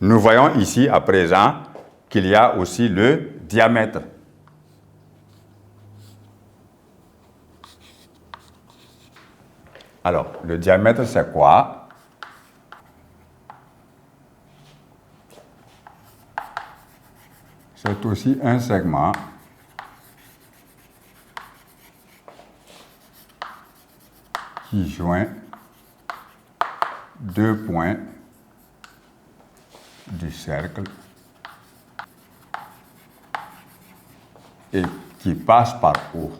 Nous voyons ici à présent qu'il y a aussi le diamètre. Alors, le diamètre, c'est quoi? C'est aussi un segment qui joint deux points du cercle et qui passe par O.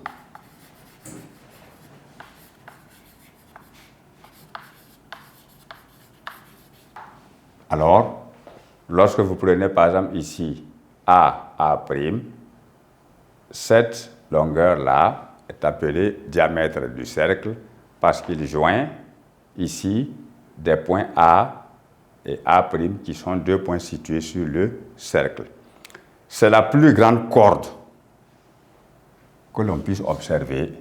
Alors, lorsque vous prenez par exemple ici A', cette longueur-là est appelée diamètre du cercle parce qu'il joint ici des points A et A' qui sont deux points situés sur le cercle. C'est la plus grande corde que l'on puisse observer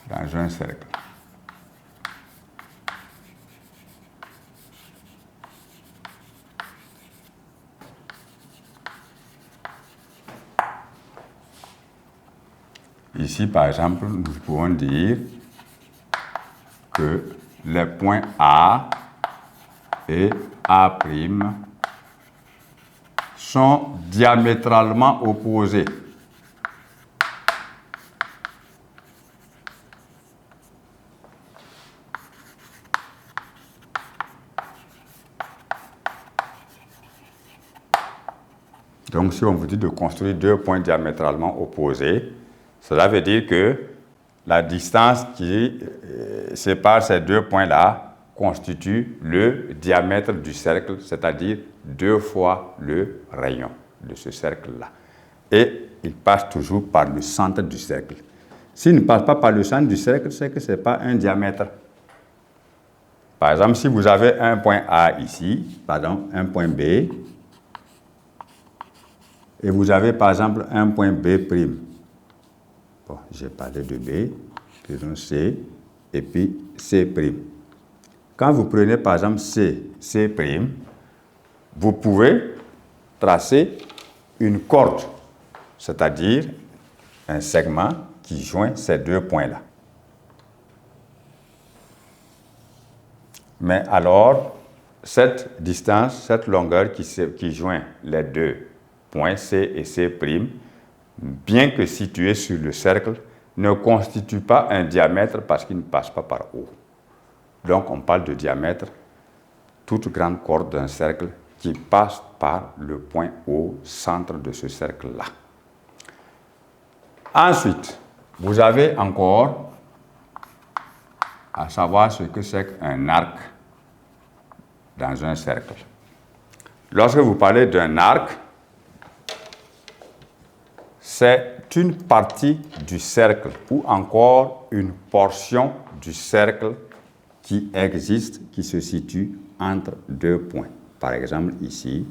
dans un cercle. Ici, par exemple, nous pouvons dire que les points A et A' sont diamétralement opposés. Donc, si on vous dit de construire deux points diamétralement opposés, cela veut dire que la distance qui sépare ces deux points-là constitue le diamètre du cercle, c'est-à-dire 2 fois le rayon de ce cercle-là. Et il passe toujours par le centre du cercle. S'il ne passe pas par le centre du cercle, c'est que ce n'est pas un diamètre. Par exemple, si vous avez un point A ici, pardon, un point B, et vous avez par exemple un point B'. Bon, j'ai parlé de B, puis C, et puis C'. Quand vous prenez par exemple C', vous pouvez tracer une corde, c'est-à-dire un segment qui joint ces deux points-là. Mais alors, cette distance, cette longueur qui joint les deux points C et C', bien que situés sur le cercle, ne constitue pas un diamètre parce qu'il ne passe pas par O. Donc, on parle de diamètre, toute grande corde d'un cercle qui passe par le point O, centre de ce cercle-là. Ensuite, vous avez encore à savoir ce que c'est qu'un arc dans un cercle. Lorsque vous parlez d'un arc, c'est une partie du cercle ou encore une portion du cercle qui existe, qui se situe entre deux points. Par exemple, ici,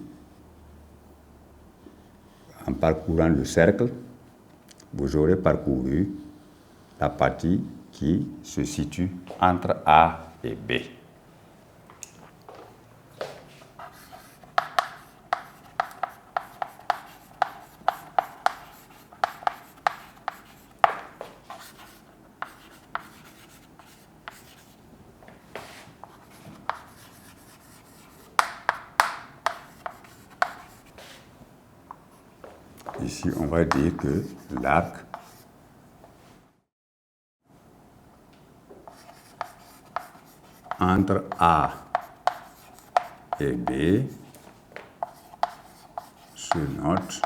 en parcourant le cercle, vous aurez parcouru la partie qui se situe entre A et B. Ici, on va dire que l'arc entre A et B se note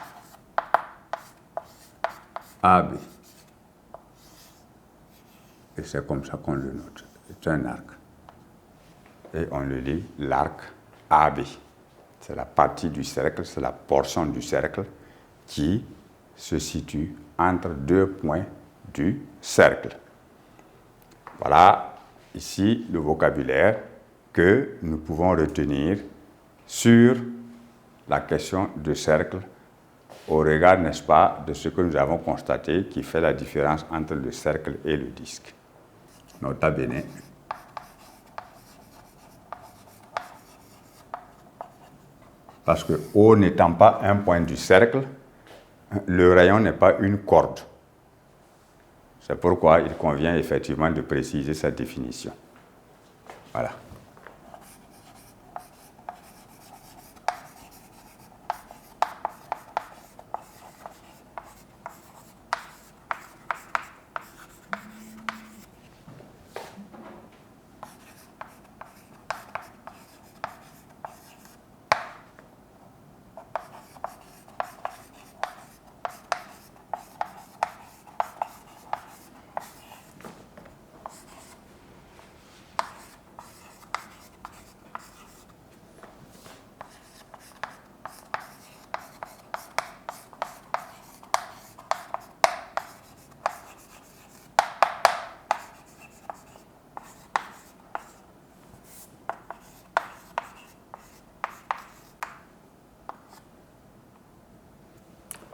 AB. Et c'est comme ça qu'on le note. C'est un arc. Et on le dit l'arc AB. C'est la partie du cercle, c'est la portion du cercle qui se situe entre deux points du cercle. Voilà ici le vocabulaire que nous pouvons retenir sur la question de cercle au regard, n'est-ce pas, de ce que nous avons constaté qui fait la différence entre le cercle et le disque. Nota bene. Parce que O n'étant pas un point du cercle, le rayon n'est pas une corde. C'est pourquoi il convient effectivement de préciser sa définition. Voilà.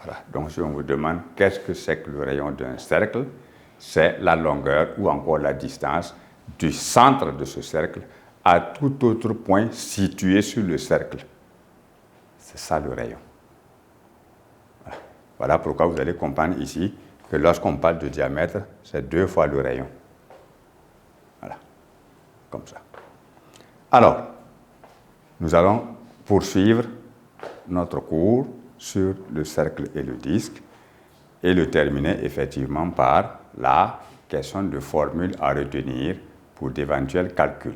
Voilà. Donc, si on vous demande qu'est-ce que c'est que le rayon d'un cercle, c'est la longueur ou encore la distance du centre de ce cercle à tout autre point situé sur le cercle. C'est ça le rayon. Voilà. Voilà pourquoi vous allez comprendre ici que lorsqu'on parle de diamètre, c'est 2 fois le rayon. Voilà. Comme ça. Alors, nous allons poursuivre notre cours sur le cercle et le disque et le terminer effectivement par la question de formule à retenir pour d'éventuels calculs.